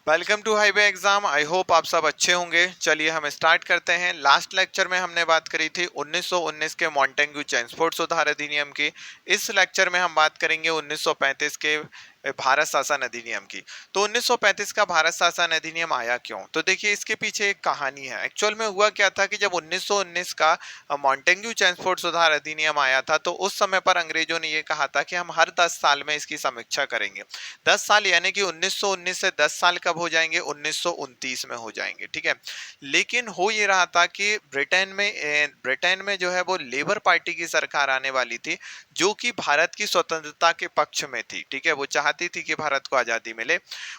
Welcome to highway exam. I hope आप सब अच्छे होंगे। चलिए हम स्टार्ट करते हैं। लास्ट लेक्चर में हमने बात करी थी 1919 के मॉन्टेग्यू चैम्सफोर्ड सुधार अधिनियम की। इस लेक्चर में हम बात करेंगे 1935 के भारत शासन अधिनियम की। तो 1935 का भारत शासन अधिनियम आया क्यों? तो देखिए इसके पीछे एक कहानी है। एक्चुअल में हुआ क्या था कि जब 1919 का मॉन्टेग्यू चैम्सफोर्ड सुधार अधिनियम आया था तो उस समय पर अंग्रेजों ने ये कहा था कि हम हर 10 साल में इसकी समीक्षा करेंगे। 10 साल यानी कि 1919 से 10 साल कब हो जाएंगे? 1929 में हो जाएंगे। ठीक है। लेकिन हो ये रहा था कि ब्रिटेन में जो है वो लेबर पार्टी की सरकार आने वाली थी, जो कि भारत की स्वतंत्रता के पक्ष में थी। ठीक है, वो चाहती थी कि भारत को आजादी मिले,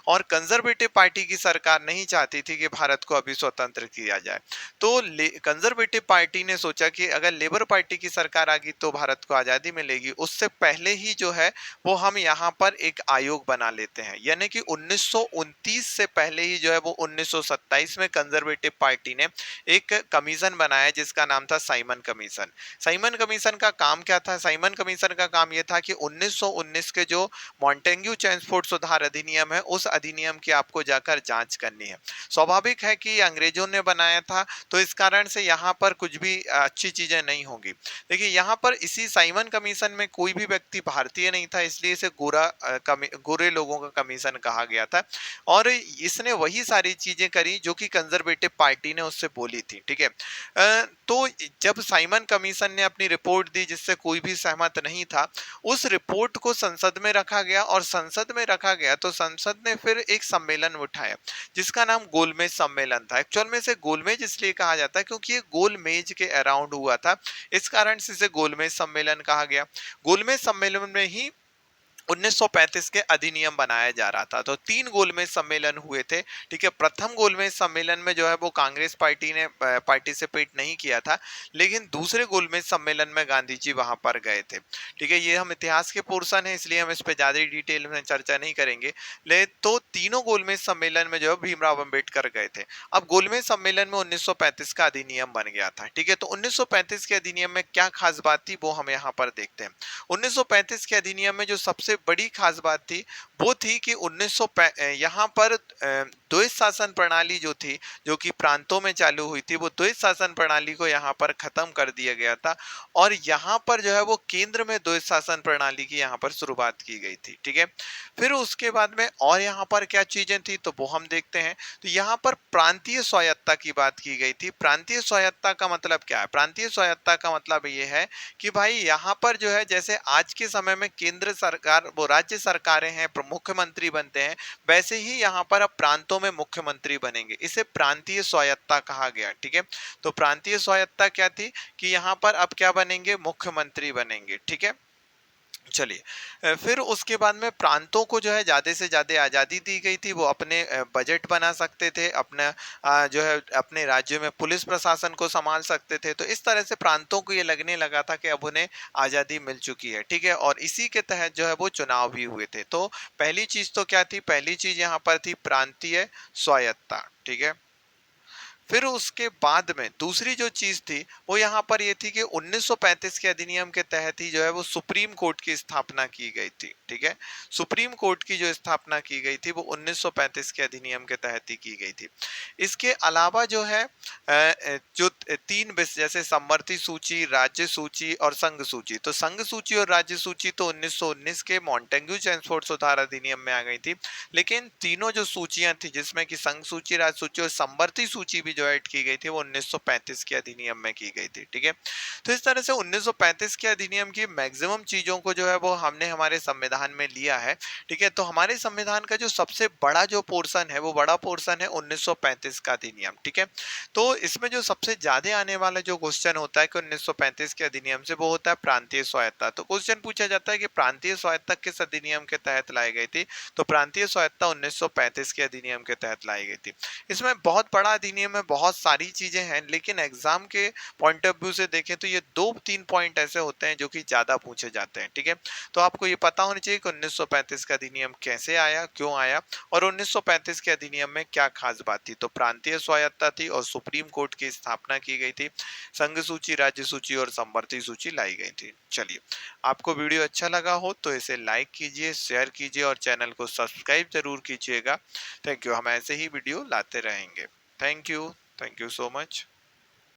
और कंजर्वेटिव पार्टी की सरकार नहीं चाहती थी कि भारत को अभी स्वतंत्र किया जाए। तो कंजर्वेटिव पार्टी ने सोचा कि अगर लेबर पार्टी की सरकार आ गई तो भारत को आजादी मिलेगी, उससे पहले ही जो है वो हम यहाँ पर एक आयोग बना लेते हैं। यानी कि 1929 से पहले ही जो है वो 1927 में कंजर्वेटिव पार्टी ने एक कमीशन बनाया जिसका नाम था साइमन कमीशन। साइमन कमीशन का काम क्या था? साइमन कमीशन का काम यह था कि 1919 के जो मॉन्टेग्यू चैम्सफोर्ड सुधार अधिनियम है, उस अधिनियम की आपको जाकर जांच करनी है। स्वाभाविक है कि अंग्रेजों ने बनाया था, तो इस कारण से यहाँ पर कुछ भी अच्छी चीजें नहीं होंगी। देखिए यहाँ पर इसी साइमन कमीशन में कोई भी व्यक्ति भारतीय नहीं था, इसलिए इसे गोरे लोगों का कमीशन कहा गया था। और इसने वही सारी चीजें करी जो कि कंजर्वेटिव पार्टी ने उससे बोली थी। ठीक है। तो जब साइमन कमीशन ने अपनी रिपोर्ट दी जिससे कोई भी सहमत नहीं था, उस रिपोर्ट को संसद में रखा गया, और संसद में रखा गया तो संसद ने फिर एक सम्मेलन उठाया जिसका नाम गोलमेज सम्मेलन था। एक्चुअल में इसे गोलमेज इसलिए कहा जाता है क्योंकि ये गोल मेज के अराउंड हुआ था, इस कारण से इसे गोलमेज सम्मेलन कहा गया। गोलमेज सम्मेलन में ही 1935 के अधिनियम बनाया जा रहा था। तो 3 गोलमेज सम्मेलन हुए थे। ठीक है। प्रथम गोलमेज सम्मेलन में जो है वो कांग्रेस पार्टी ने पार्टिसिपेट नहीं किया था, लेकिन दूसरे गोलमेज सम्मेलन में गांधी जी वहां पर गए थे। ठीक है, ये हम इतिहास के पोर्शन है इसलिए हम इस पे ज्यादा डिटेल में चर्चा नहीं करेंगे। ले तो तीनों गोलमेज सम्मेलन में जो है भीमराव अंबेडकर गए थे। अब गोलमेज सम्मेलन में 1935 का अधिनियम बन गया था। ठीक है, तो 1935 के अधिनियम में क्या खास बात थी वो हम यहाँ पर देखते हैं। 1935 के अधिनियम में जो सबसे बड़ी खास बात थी वो थी कि 1900 यहाँ पर द्वैत शासन प्रणाली जो थी, जो कि प्रांतों में चालू हुई थी, वो द्वैत शासन प्रणाली को यहाँ पर खत्म कर दिया गया था, और यहाँ पर जो है वो केंद्र में द्वैत शासन प्रणाली की यहाँ पर शुरुआत की गई थी। ठीक है। फिर उसके बाद में और यहाँ पर क्या चीजें थी तो वो हम देखते हैं। तो यहाँ पर प्रांतीय स्वायत्ता की बात की गई थी। प्रांतीय स्वायत्ता का मतलब क्या है? प्रांतीय स्वायत्ता का मतलब ये है कि भाई यहाँ पर जो है जैसे आज के समय में केंद्र सरकार वो राज्य सरकारें हैं, मुख्यमंत्री बनते हैं, वैसे ही यहाँ पर अब प्रांतों में मुख्यमंत्री बनेंगे। इसे प्रांतीय स्वायत्ता कहा गया। ठीक है। तो प्रांतीय स्वायत्ता क्या थी कि यहाँ पर अब क्या बनेंगे? मुख्यमंत्री बनेंगे। ठीक है। चलिए, फिर उसके बाद में प्रांतों को जो है ज्यादा से ज्यादा आजादी दी गई थी। वो अपने बजट बना सकते थे, अपना जो है अपने राज्य में पुलिस प्रशासन को संभाल सकते थे। तो इस तरह से प्रांतों को ये लगने लगा था कि अब उन्हें आजादी मिल चुकी है। ठीक है, और इसी के तहत जो है वो चुनाव भी हुए थे। तो पहली चीज तो क्या थी? पहली चीज यहाँ पर थी प्रांतीय स्वायत्ता। ठीक है। फिर उसके बाद में दूसरी जो चीज थी वो यहाँ पर ये थी कि 1935 के अधिनियम के तहत ही जो है वो सुप्रीम कोर्ट की स्थापना की गई थी। ठीक है। सुप्रीम कोर्ट की जो स्थापना की गई थी वो 1935 के अधिनियम के तहत ही की गई थी। इसके अलावा जो है जो तीन जैसे समवर्ती सूची, राज्य सूची और संघ सूची। तो संघ सूची और राज्य सूची तो 1919 के मॉन्टेग्यू चैम्सफोर्ड सुधार अधिनियम में आ गई थी, लेकिन तीनों जो सूचियां थी जिसमें कि संघ सूची, राज्य सूची और समवर्ती सूची भी जो ऐड की गई थी वो 1935 के अधिनियम में की गई थी। ठीक है। तो इस तरह से 1935 के अधिनियम की मैक्सिमम चीजों को जो है वो हमने हमारे संविधान में लिया है। ठीक है। तो हमारे संविधान का जो सबसे बड़ा जो पोर्शन है वो बड़ा पोर्शन है 1935 का अधिनियम। ठीक है। तो इसमें जो सबसे ज्यादा आने वाला जो क्वेश्चन होता है कि 1935 के अधिनियम से, वो होता है प्रांतीय स्वायत्ता। तो क्वेश्चन पूछा जाता है कि प्रांतीय स्वायत्ता किस अधिनियम के तहत लाई गई थी? तो प्रांतीय स्वायत्ता 1935 के अधिनियम के तहत लाई गई थी। इसमें बहुत बड़ा अधिनियम है, बहुत सारी चीजें हैं, लेकिन एग्जाम के पॉइंट ऑफ व्यू से देखें तो ये 2-3 पॉइंट ऐसे होते हैं जो कि ज्यादा पूछे जाते हैं। ठीक है, तो आपको ये पता होना चाहिए कि 1935 का अधिनियम कैसे आया, क्यों आया, और 1935 के अधिनियम में क्या खास बात थी। तो प्रांतीय स्वायत्तता थी और सुप्रीम कोर्ट की स्थापना की गई थी, संघ सूची, राज्य सूची और समवर्ती सूची लाई गई थी। चलिए, आपको वीडियो अच्छा लगा हो तो इसे लाइक कीजिए, शेयर कीजिए और चैनल को सब्सक्राइब जरूर कीजिएगा। थैंक यू, हम ऐसे ही वीडियो लाते रहेंगे। Thank you so much.